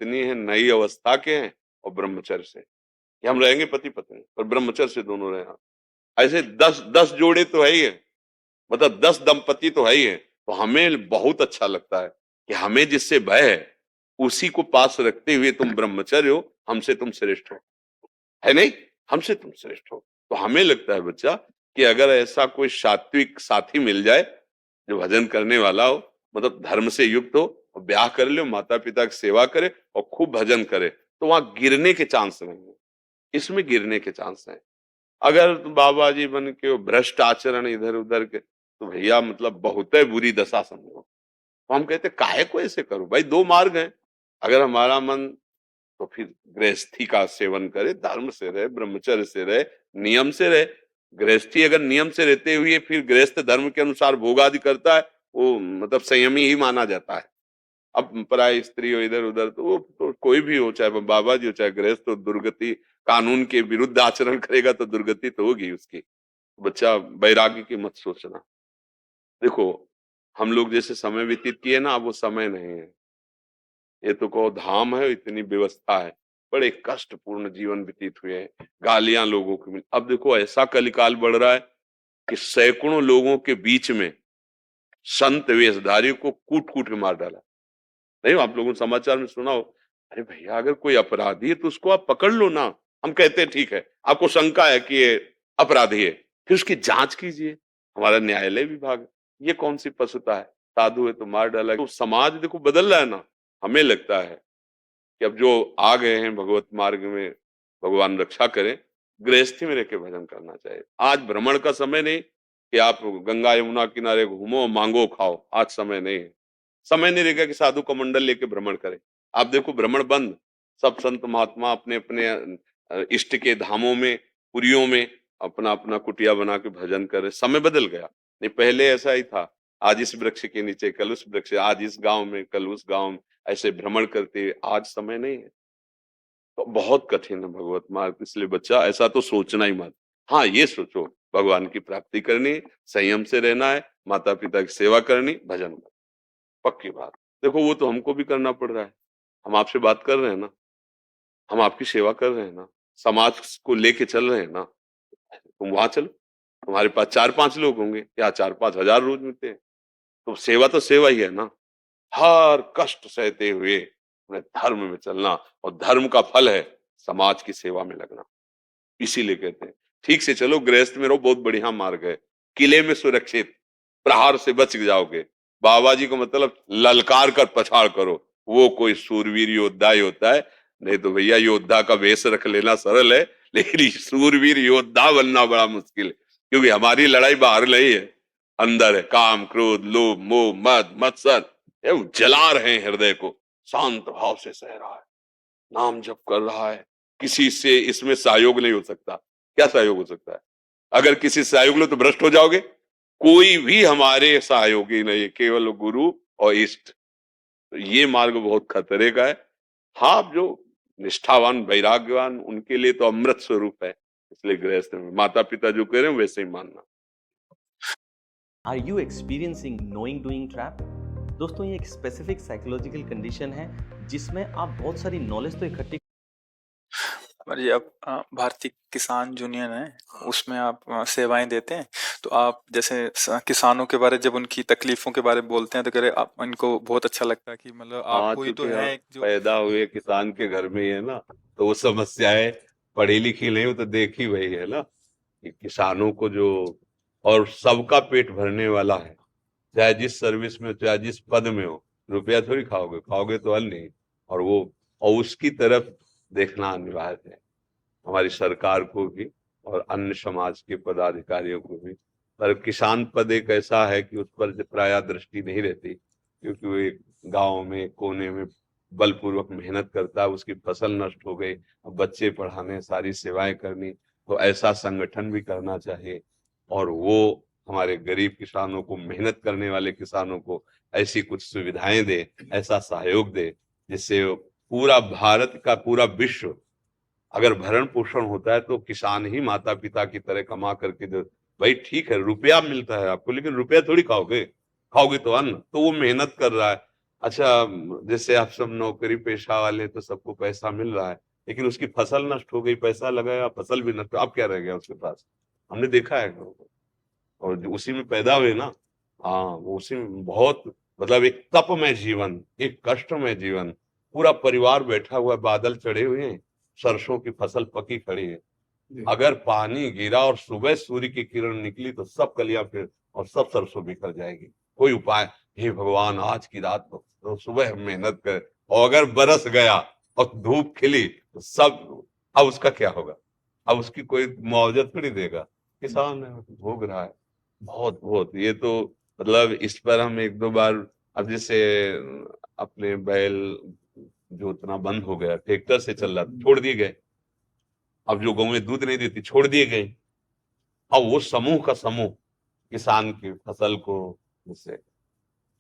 पत्नी हैं, नई अवस्था के हैं और ब्रह्मचर्य से, कि हम रहेंगे पति पत्नी और ब्रह्मचर्य से दोनों रहे। ऐसे 10 जोड़े तो है ही है, मतलब 10 दंपति तो है ही है। तो हमें बहुत अच्छा लगता है कि हमें जिससे भय है उसी को पास रखते हुए तुम ब्रह्मचर्य हो, हमसे तुम श्रेष्ठ हो, है नहीं? हमसे तुम श्रेष्ठ हो। तो हमें लगता है बच्चा कि अगर ऐसा कोई सात्विक साथी मिल जाए जो भजन करने वाला हो, मतलब धर्म से युक्त हो, और ब्याह कर ले, माता पिता की सेवा करे और खूब भजन करे, तो वहां गिरने के चांस नहीं है। इसमें गिरने के चांस है। अगर बाबा जी बन के भ्रष्ट आचरण इधर उधर के, तो भैया मतलब बहुत बुरी दशा समझो। तो हम कहते काहे को ऐसे करो भाई, दो मार्ग हैं। अगर हमारा मन, तो फिर गृहस्थी का सेवन करे, धर्म से रहे, ब्रह्मचर्य से रहे, नियम से रहे। गृहस्थी अगर नियम से रहते हुए फिर गृहस्थ धर्म के अनुसार भोग आदि करता है, वो मतलब संयमी ही माना जाता है। अब पराई स्त्री हो इधर उधर, तो वो तो कोई भी हो, चाहे बाबा जी हो चाहे गृहस्थ हो, दुर्गति, कानून के विरुद्ध आचरण करेगा तो दुर्गति तो होगी उसकी। बच्चा वैराग्य की मत सोचना। देखो, हम लोग जैसे समय व्यतीत किए ना, अब वो समय नहीं है। ये तो कहो धाम है, इतनी व्यवस्था है, बड़े कष्टपूर्ण जीवन व्यतीत हुए हैं, गालियां लोगों को मिल। अब देखो ऐसा कलिकाल बढ़ रहा है कि सैकड़ों लोगों के बीच में संत वेशधारी को कूट कूट के मार डाला। नहीं, आप लोगों ने समाचार में सुना हो। अरे भैया, अगर कोई अपराधी है तो उसको आप पकड़ लो ना। हम कहते हैं ठीक है, आपको शंका है कि ये अपराधी है, फिर उसकी जांच कीजिए। हमारा न्यायालय विभाग, ये कौन सी पशुता है? साधु है तो मार डाला। तो समाज देखो बदल रहा है ना। हमें लगता है कि अब जो आ गए हैं भगवत मार्ग में, भगवान रक्षा करें, गृहस्थी में रह के भजन करना चाहिए। आज भ्रमण का समय नहीं कि आप गंगा यमुना किनारे घूमो मांगो खाओ, आज समय नहीं है। समय नहीं रहेगा कि साधु का मंडल लेके भ्रमण करें। आप देखो भ्रमण बंद, सब संत महात्मा अपने अपने इष्ट के धामों में, पुरियों में अपना अपना कुटिया बना के भजन करे। समय बदल गया। नहीं, पहले ऐसा ही था, आज इस वृक्ष के नीचे, कल उस वृक्ष, आज इस गांव में, कल उस गांव में, ऐसे भ्रमण करते। आज समय नहीं है, तो बहुत कठिन है भगवत मार्ग। इसलिए बच्चा ऐसा तो सोचना ही मत। हाँ, ये सोचो भगवान की प्राप्ति करनी, संयम से रहना है, माता पिता की सेवा करनी, भजन करना, पक्की बात। देखो वो तो हमको भी करना पड़ रहा है। हम आपसे बात कर रहे हैं ना, हम आपकी सेवा कर रहे हैं ना, समाज को लेके चल रहे हैं ना। तुम वहां चलो, तुम्हारे पास 4-5 लोग होंगे या 4-5 हजार रोज मिलते हैं, तो सेवा तो सेवा ही है ना। हर कष्ट सहते हुए अपने धर्म में चलना, और धर्म का फल है समाज की सेवा में लगना। इसीलिए कहते हैं ठीक से चलो, गृहस्थ में रहो, बहुत बढ़िया मार्ग है। किले में सुरक्षित, प्रहार से बच जाओगे। बाबा जी को मतलब ललकार कर पछाड़ करो, वो कोई सूरवीर योद्धा ही होता है। नहीं तो भैया योद्धा का वेश रख लेना सरल है, लेकिन सूरवीर योद्धा बनना बड़ा मुश्किल है। क्योंकि हमारी लड़ाई बाहर नहीं है, अंदर है। काम, क्रोध, लोभ, मोह, मद, मत्सर, ये जला रहे हैं हृदय को। शांत भाव से सह रहा है, नाम जप कर रहा है, किसी से इसमें सहयोग नहीं हो सकता। क्या सहयोग हो सकता है? अगर किसी से सहयोग लो तो भ्रष्ट हो जाओगे। कोई भी हमारे सहयोगी नहीं, केवल गुरु और इष्ट। तो ये मार्ग बहुत खतरे का है। हाँ, जो निष्ठावान वैराग्यवान, उनके लिए तो अमृत स्वरूप है। इसलिए गृहस्थ में माता पिता जो कह रहे हैं वैसे ही मानना। Are you experiencing knowing doing trap? दोस्तों, ये एक स्पेसिफिक साइकोलॉजिकल कंडीशन है जिसमें आप बहुत सारी नॉलेज तो इकट्ठी। जी, अब भारतीय किसान यूनियन है, उसमें आप सेवाएं देते हैं। तो आप जैसे किसानों के बारे, जब उनकी तकलीफों के बारे में बोलते हैं तो कह रहे आप, इनको बहुत अच्छा लगता है कि मतलब हाँ, आपको ही तो चूंकि है हम जो पैदा हुए किसान के घर में ही है ना, तो वो समस्याएं पढ़ी लिखी नहीं हो तो देखी वही है ना, कि किसानों को जो, और सबका पेट भरने वाला है, चाहे जिस सर्विस में हो, चाहे जिस पद में हो। रुपया थोड़ी खाओगे, खाओगे तो अन्न ही। और वो, और उसकी तरफ देखना अनिवार्य है, हमारी सरकार को भी और अन्य समाज के पदाधिकारियों को भी। पर किसान पद एक ऐसा है कि उस पर प्राय दृष्टि नहीं रहती, क्योंकि वो एक गांव में कोने में बलपूर्वक मेहनत करता है, उसकी फसल नष्ट हो गई, अब बच्चे पढ़ाने, सारी सेवाएं करनी, तो ऐसा संगठन भी करना चाहिए। और वो हमारे गरीब किसानों को, मेहनत करने वाले किसानों को ऐसी कुछ सुविधाएं दे, ऐसा सहयोग दे, जिससे पूरा भारत का, पूरा विश्व, अगर भरण पोषण होता है तो किसान ही माता पिता की तरह कमा करके दे। भाई ठीक है, रुपया मिलता है आपको, लेकिन रुपया थोड़ी खाओगे, खाओगे तो अन्न। तो वो मेहनत कर रहा है, अच्छा, जैसे आप सब नौकरी पेशा वाले तो सबको पैसा मिल रहा है, लेकिन उसकी फसल नष्ट हो गई, पैसा लगाया फसल भी नष्ट, अब क्या रह गया उसके पास? हमने देखा है। और जो उसी में पैदा हुए ना, हाँ, वो उसी में बहुत, मतलब एक तपमय जीवन, एक कष्टमय जीवन, पूरा परिवार बैठा हुआ है, बादल चढ़े हुए हैं, सरसों की फसल पकी खड़ी है, अगर पानी गिरा और सुबह सूर्य की किरण निकली तो सब कलियां फिर और सब सरसों बिखर जाएगी। कोई उपाय, हे भगवान आज की रात तो सुबह हम मेहनत करें, और अगर बरस गया और धूप खिली तो सब, अब उसका क्या होगा? अब उसकी कोई मुआवजा थोड़ी देगा, किसान भोग रहा है। बहुत बहुत ये तो, मतलब इस पर हम एक दो बार, अब जैसे अपने बैल जोतना बंद हो गया, ट्रैक्टर से चल रहा, छोड़ दिए गए। अब जो गौएं दूध नहीं देती, छोड़ दिए गए। अब वो समूह का समूह किसान की फसल को, जैसे,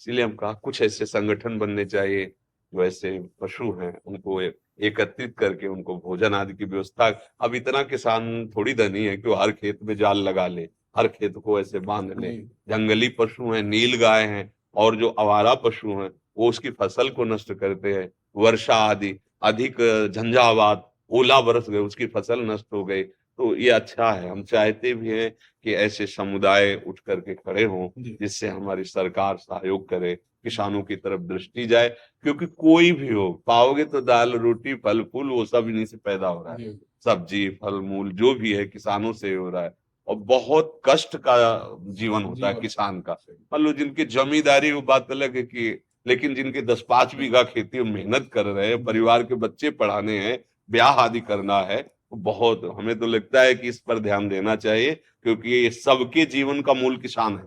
इसीलिए हम कहा कुछ ऐसे संगठन बनने चाहिए जो ऐसे पशु हैं उनको एकत्रित करके उनको भोजन आदि की व्यवस्था। अब इतना किसान थोड़ी धनी है कि वो हर खेत में जाल लगा ले, हर खेत को ऐसे बांध ले। जंगली पशु हैं, नील गाय हैं, और जो आवारा पशु हैं वो उसकी फसल को नष्ट करते हैं। वर्षा आदि अधिक झंझावात, ओला बरस गए, उसकी फसल नष्ट हो गई। तो ये अच्छा है, हम चाहते भी हैं कि ऐसे समुदाय उठ करके खड़े हों, जिससे हमारी सरकार सहयोग करे, किसानों की तरफ दृष्टि जाए, क्योंकि कोई भी हो, पाओगे तो दाल रोटी फल फूल वो सब इन्हीं से पैदा हो रहा है, सब्जी फल मूल जो भी है किसानों से हो रहा है। और बहुत कष्ट का जीवन होता है किसान का। मान लो जिनकी जमींदारी, वो बात अलग है कि, लेकिन जिनके 10-5 बीघा खेती में मेहनत कर रहे हैं, परिवार के बच्चे पढ़ाने हैं, ब्याह आदि करना है, बहुत, हमें तो लगता है कि इस पर ध्यान देना चाहिए, क्योंकि ये सबके जीवन का मूल किसान है।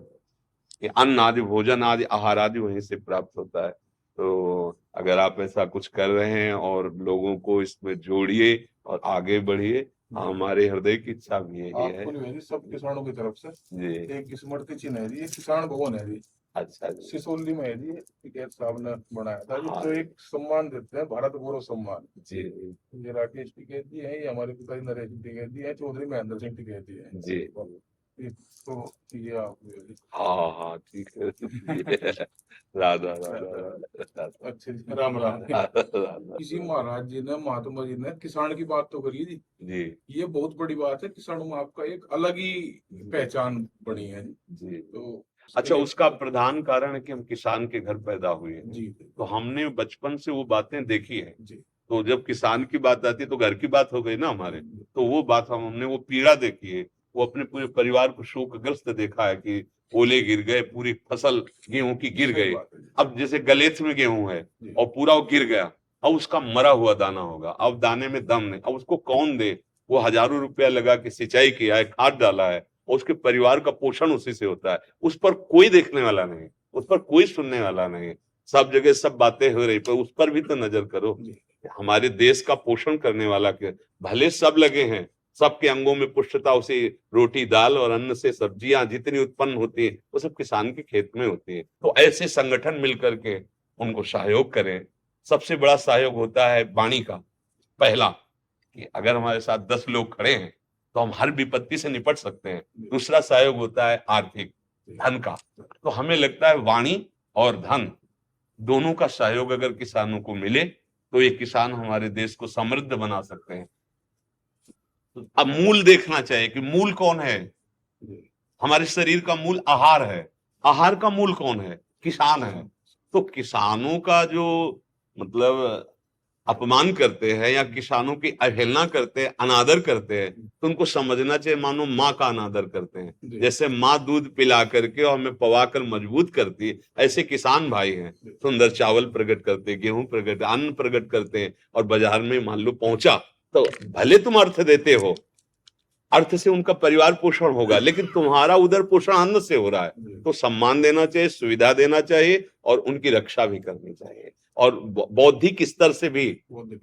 ये अन्न आदि, भोजन आदि, आहार आदि वहीं से प्राप्त होता है। तो अगर आप ऐसा कुछ कर रहे हैं और लोगों को इसमें जोड़िए और आगे बढ़िए, हमारे हृदय की इच्छा भी यही है। आपको नहीं है सब किसानों की तरफ से जी, एक स्मृति चिन्ह है जी, ये किसान भवन है जी, अच्छा जी, सिसोली में है जी, टिकैत साहब ने बनाया था जी। हाँ। तो एक सम्मान देते हैं, भारत गौरव सम्मान। जी ये राकेश टिकैत जी है, ये हमारे पिताजी नरेश टिकैत जी है, चौधरी महेंद्र सिंह टिकैत जी है जी, तो ये आप हाँ हाँ ठीक है। राधा राधा राधा अच्छे जी, राम राम। राधा। किसी महाराज जी ने, महात्मा जी ने किसान की बात तो करी जी, जी ये बहुत बड़ी बात है। किसानों में आपका एक अलग ही पहचान बनी है जी। तो अच्छा, उसका प्रधान कारण है कि हम किसान के घर पैदा हुए हैं, जी तो हमने बचपन से वो बातें देखी है। जी तो जब किसान की बात आती है तो घर की बात हो गई ना हमारे, तो वो बात हमने वो पीड़ा देखी है, वो अपने पूरे परिवार को शोकग्रस्त देखा है कि ओले गिर गए, पूरी फसल गेहूं की गिर सही गई। बात है जी। अब जैसे गलेथ में गेहूं है और पूरा वो गिर गया, अब उसका मरा हुआ दाना होगा, अब दाने में दम नहीं, अब उसको कौन दे? वो हजारों रुपया लगा के सिंचाई किया है, खाद डाला है, और उसके परिवार का पोषण उसी से होता है। उस पर कोई देखने वाला नहीं, उस पर कोई सुनने वाला नहीं। सब जगह सब बातें हो रही, पर उस पर भी तो नजर करो। हमारे देश का पोषण करने वाला के भले सब लगे हैं, सबके अंगों में पुष्टता, उसे रोटी दाल और अन्न से सब्जियां जितनी उत्पन्न होती है वो सब किसान के खेत में होती है। तो ऐसे संगठन मिलकर के उनको सहयोग करें। सबसे बड़ा सहयोग होता है वाणी का। पहला कि अगर हमारे साथ 10 लोग खड़े हैं तो हम हर विपत्ति से निपट सकते हैं। दूसरा सहयोग होता है आर्थिक, धन का। तो हमें लगता है वाणी और धन दोनों का सहयोग अगर किसानों को मिले तो ये किसान हमारे देश को समृद्ध बना सकते हैं। तो अब मूल देखना चाहिए कि मूल कौन है। हमारे शरीर का मूल आहार है, आहार का मूल कौन है? किसान है। तो किसानों का जो मतलब अपमान करते हैं या किसानों की अवहेलना करते हैं, अनादर करते हैं, तो उनको समझना चाहिए मानो माँ का अनादर करते हैं। जैसे माँ दूध पिला करके और हमें पवा कर मजबूत करती है, ऐसे किसान भाई हैं, सुंदर चावल प्रकट करते, गेहूं प्रकट, अन्न प्रकट करते हैं, और बाजार में मान लो पहुंचा तो भले तुम अर्थ देते हो, अर्थ से उनका परिवार पोषण होगा, लेकिन तुम्हारा उधर पोषण अन्न से हो रहा है, तो सम्मान देना चाहिए, सुविधा देना चाहिए, और उनकी रक्षा भी करनी चाहिए। और बौद्धिक स्तर से भी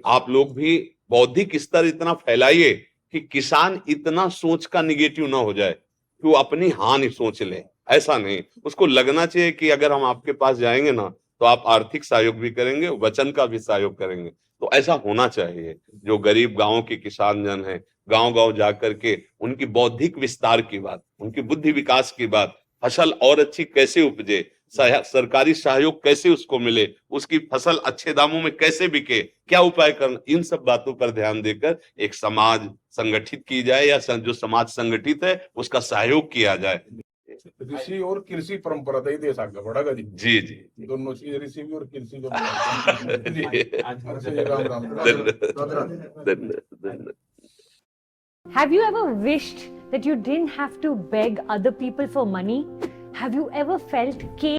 आप लोग भी बौद्धिक स्तर इतना फैलाइए कि किसान इतना सोच का निगेटिव ना हो जाए कि वो अपनी हानि सोच ले। ऐसा नहीं, उसको लगना चाहिए कि अगर हम आपके पास जाएंगे ना तो आप आर्थिक सहयोग भी करेंगे, वचन का भी सहयोग करेंगे। तो ऐसा होना चाहिए। जो गरीब गांव के किसान जन हैं, गांव गांव जाकर के उनकी बौद्धिक विस्तार की बात, उनकी बुद्धि विकास की बात, फसल और अच्छी कैसे उपजे, सरकारी सहयोग कैसे उसको मिले, उसकी फसल अच्छे दामों में कैसे बिके, क्या उपाय करना, इन सब बातों पर ध्यान देकर एक समाज संगठित की जाए या जो समाज संगठित है उसका सहयोग किया जाए। ऋषि और कृषि परंपरा था, ये देश आगे बढ़ेगा जी। जी जी दोनों चीज, ऋषि भी और कृषि जो जी। राम राम। धन्यवाद। Have you ever wished that you didn't have to beg other people for money? Have you ever felt कि